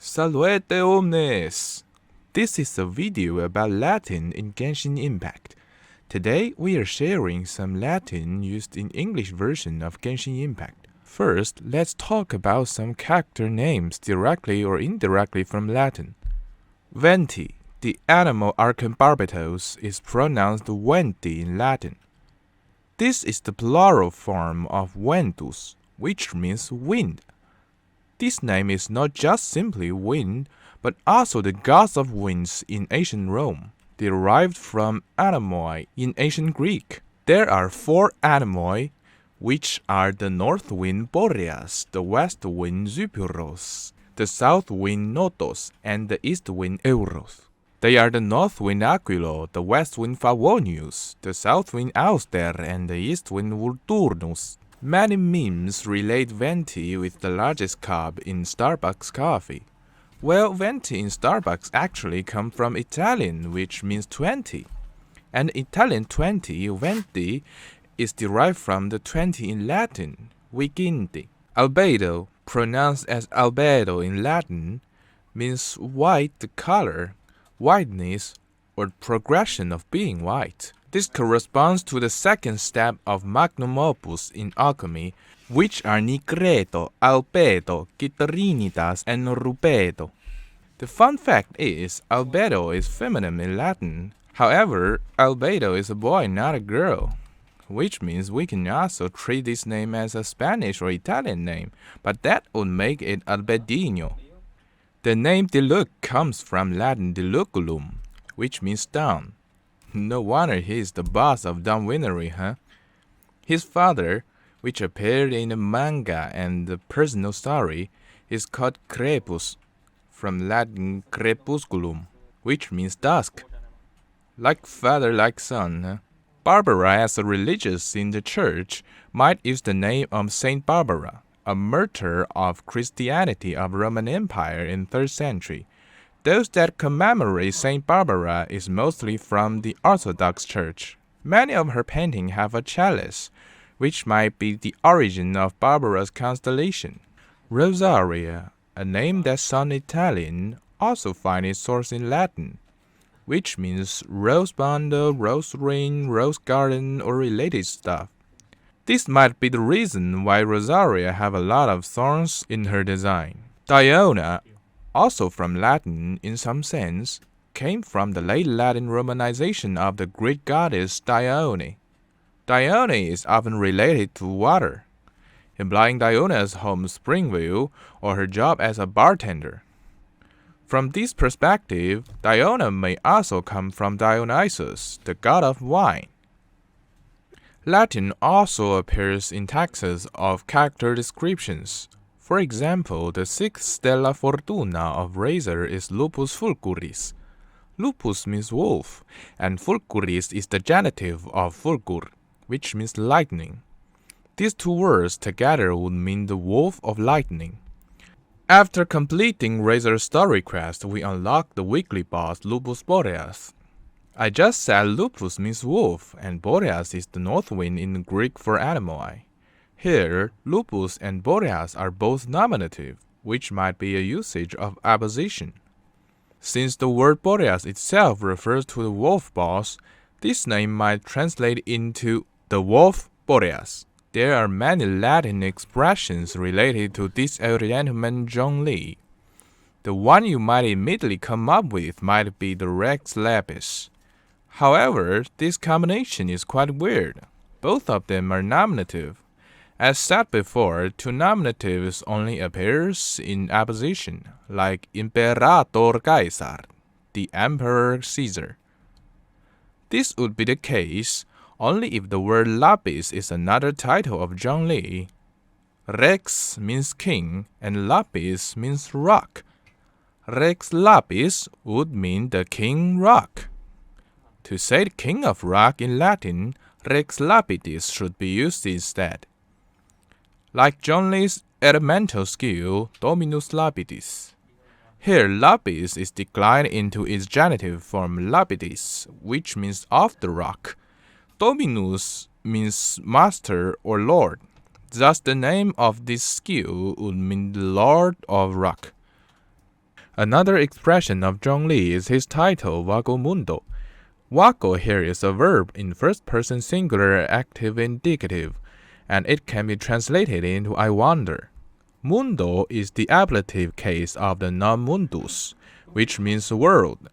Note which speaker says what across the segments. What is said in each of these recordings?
Speaker 1: Salute omnes! This is a video about Latin in Genshin Impact. Today we are sharing some Latin used in English version of Genshin Impact. First, let's talk about some character names directly or indirectly from Latin. Venti, the animal Archimbarbatos, is pronounced Venti in Latin. This is the plural form of ventus, which means wind. This name is not just simply wind, but also the gods of winds in ancient Rome, derived from anemoi in ancient Greek. There are 4 anemoi, which are the north wind Boreas, the west wind Zypuros, the south wind Notos, and the east wind Euros. They are the north wind Aquilo, the west wind Favonius, the south wind Auster, and the east wind Vulturnus. Many memes relate Venti with the largest cup in Starbucks coffee. Well, Venti in Starbucks actually come from Italian, which means 20. And Italian 20, Venti, is derived from the 20 in Latin, viginti. Albedo, pronounced as albedo in Latin, means white color, whiteness, or progression of being white. This corresponds to the second step of magnum opus in alchemy, which are nigredo, albedo, gitrinitas, and rubedo. The fun fact is, albedo is feminine in Latin. However, albedo is a boy, not a girl, which means we can also treat this name as a Spanish or Italian name, but that would make it albedino. The name Diluc comes from Latin diluculum, which means down. No wonder he is the boss of Downwinery, huh? His father, which appeared in the manga and the personal story, is called Crepus, from Latin crepusculum, which means dusk. Like father, like son, huh? Barbara, as a religious in the church, might use the name of Saint Barbara, a martyr of Christianity of Roman Empire in 3rd century. Those that commemorate Saint Barbara is mostly from the Orthodox Church. Many of her paintings have a chalice, which might be the origin of Barbara's constellation. Rosaria, a name that sounds Italian, also finds its source in Latin, which means rose bundle, rose ring, rose garden, or related stuff. This might be the reason why Rosaria have a lot of thorns in her design. Diona, also from Latin in some sense, came from the late Latin romanization of the Greek goddess Dione. Dione is often related to water, implying Diona's home Springville or her job as a bartender. From this perspective, Diona may also come from Dionysus, the god of wine. Latin also appears in texts of character descriptions. For example, the 6th stella fortuna of Razor is Lupus fulguris. Lupus means wolf, and fulguris is the genitive of fulgur, which means lightning. These 2 words together would mean the wolf of lightning. After completing Razor's story quest, we unlock the weekly boss Lupus Boreas. I just said Lupus means wolf, and Boreas is the north wind in Greek for anemoi. Here, Lupus and Boreas are both nominative, which might be a usage of apposition. Since the word Boreas itself refers to the wolf boss, this name might translate into the wolf Boreas. There are many Latin expressions related to this old gentleman Zhengjc. The one you might immediately come up with might be the Rex Lapis. However, this combination is quite weird. Both of them are nominative. As said before, 2 nominatives only appears in apposition, like Imperator Caesar, the Emperor Caesar. This would be the case only if the word lapis is another title of Zhengjc. Rex means king, and lapis means rock. Rex lapis would mean the king rock. To say the king of rock in Latin, Rex lapidis should be used instead. Like Zhengjc's elemental skill, Dominus Lapidis. Here, lapis is declined into its genitive form lapidis, which means of the rock. Dominus means master or lord. Thus, the name of this skill would mean the lord of rock. Another expression of Zhongli is his title, Vago Mundo. Vago here is a verb in first-person singular active indicative, and it can be translated into I wonder. Mundo is the ablative case of the noun mundus, which means world.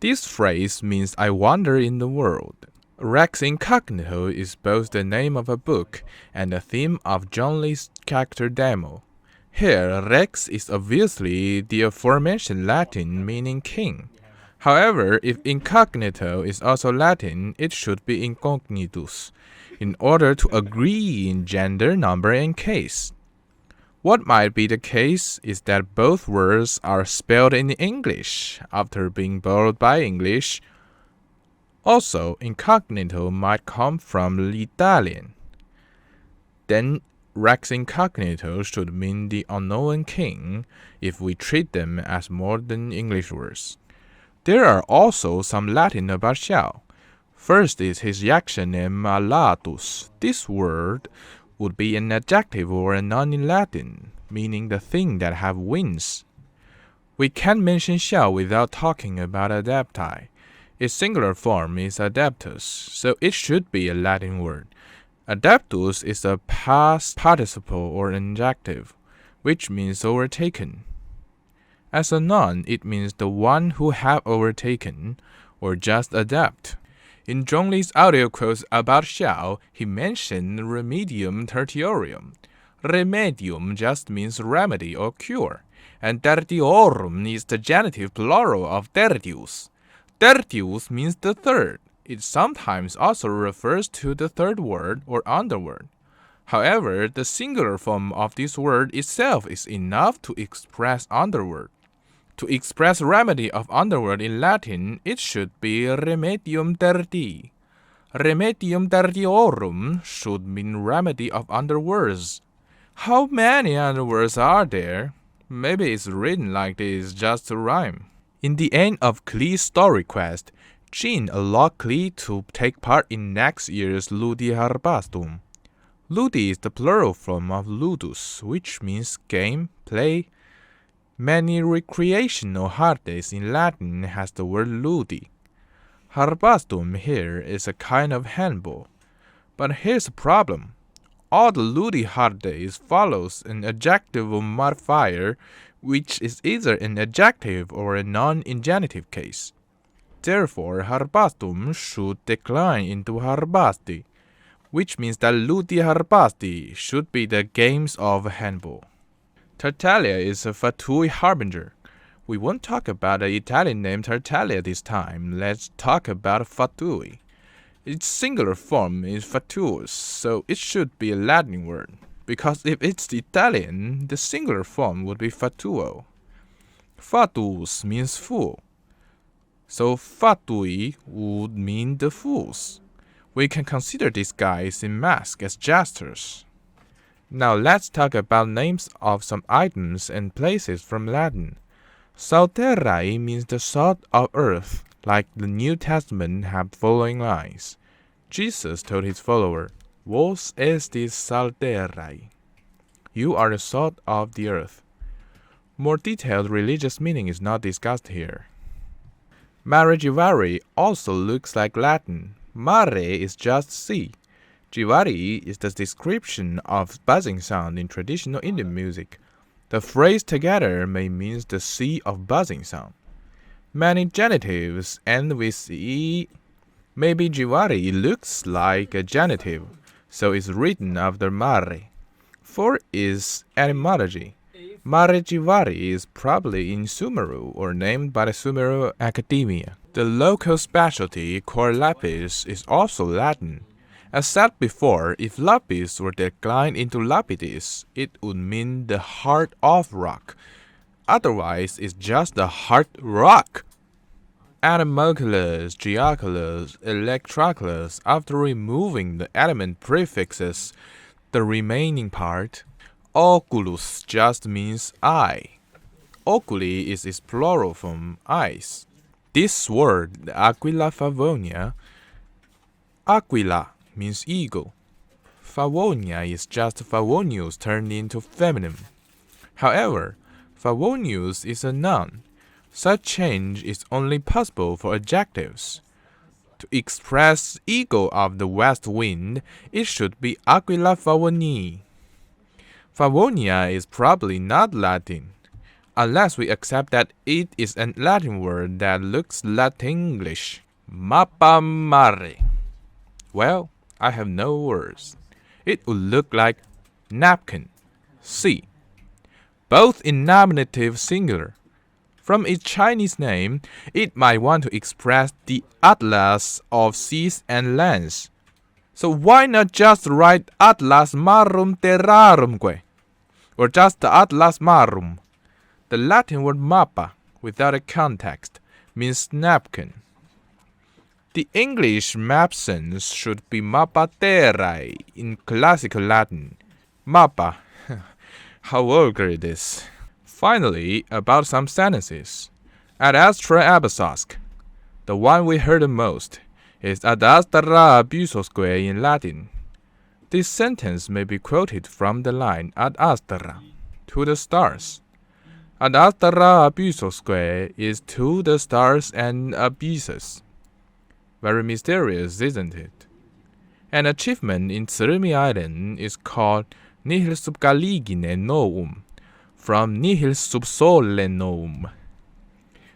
Speaker 1: This phrase means I wander in the world. Rex Incognito is both the name of a book and the theme of Zhongli's character demo. Here, Rex is obviously the aforementioned Latin meaning king. However, if incognito is also Latin, it should be incognitus, in order to agree in gender, number, and case. What might be the case is that both words are spelled in English after being borrowed by English. Also, incognito might come from Italian. Then, Rex Incognito should mean the unknown king if we treat them as modern English words. There are also some Latin about Xiao. First is his action name malatus. This word would be an adjective or a noun in Latin, meaning the thing that have wings. We can't mention Xiao without talking about adapti. Its singular form is adaptus, so it should be a Latin word. Adaptus is a past participle or adjective, which means overtaken. As a noun, it means the one who have overtaken, or just adapt. In Zhongli's audio quotes about Xiao, he mentioned remedium tertiorium. Remedium just means remedy or cure, and tertiorum is the genitive plural of tertius. Tertius means the third. It sometimes also refers to the third word or underword. However, the singular form of this word itself is enough to express underword. To express remedy of underword in Latin, it should be remedium tertii. Remedium tertiorum should mean remedy of underwords. How many underwords are there? Maybe it's written like this just to rhyme. In the end of Klee's story quest, Jin allowed Klee to take part in next year's Ludi Harpastum. Ludi is the plural form of ludus, which means game, play. Many recreational holidays in Latin has the word ludi. Harpastum here is a kind of handball. But here's the problem. All the ludi holidays follows an adjective modifier, which is either an adjective or a noun in genitive case. Therefore, harpastum should decline into harpasti, which means that ludi harpasti should be the games of handball. Tartaglia is a fatui harbinger. We won't talk about the Italian name Tartaglia this time. Let's talk about fatui. Its singular form is fatuus, so it should be a Latin word, because if it's Italian, the singular form would be fatuo. Fatus means fool, so fatui would mean the fools. We can consider these guys in mask as jesters. Now let's talk about names of some items and places from Latin. Salterrae means the salt of earth, like the New Testament have following lines. Jesus told his follower, Vos estis salterrae. You are the salt of the earth. More detailed religious meaning is not discussed here. Mare Givari also looks like Latin. Mare is just sea. Givari is the description of buzzing sound in traditional Indian music. The phrase together may mean the sea of buzzing sound. Many genitives end with e. Maybe Givari looks like a genitive, so it's written after mare. 4 is etymology. Mare Givari is probably in Sumeru or named by the Sumeru Academia. The local specialty called lapis is also Latin. As said before, if lapis were declined into lapidis, it would mean the heart of rock. Otherwise, it's just the heart rock. Etymologistes, Geoculus, Electroclus, after removing the element prefixes, the remaining part, oculus just means eye. Oculi is its plural form, eyes. This word, the Aquila Favonia, Aquila means eagle. Favonia is just Favonius turned into feminine. However, Favonius is a noun. Such change is only possible for adjectives. To express eagle of the west wind, it should be Aquila Favonii. Favonia is probably not Latin, unless we accept that it is a Latin word that looks Latin-English. Mappa mare. Well, I have no words. It would look like napkin. C. Both in nominative singular. From its Chinese name, it might want to express the atlas of seas and lands. So why not just write atlas marum terrarumque? Or just the atlas marum? The Latin word mappa, without a context, means napkin. The English map sense should be mappa terrae in classical Latin. Mappa. How vulgar it is. Finally, about some sentences. Ad astra abysosque. The one we heard the most is ad astra abysosque in Latin. This sentence may be quoted from the line ad astra, to the stars. Ad astra abysosque is to the stars and abysses. Very mysterious, isn't it? An achievement in Tsurumi Island is called nihil sub caligine novum, from nihil sub sole novum,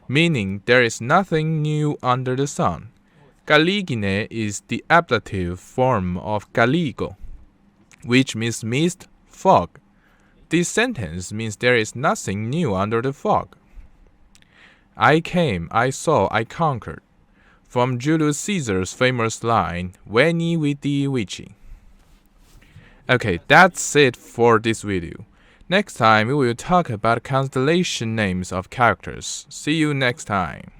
Speaker 1: meaning there is nothing new under the sun. Caligine is the ablative form of caligo, which means mist, fog. This sentence means there is nothing new under the fog. I came, I saw, I conquered, from Julius Caesar's famous line, Veni Vidi Vici. Okay, that's it for this video. Next time we will talk about constellation names of characters. See you next time.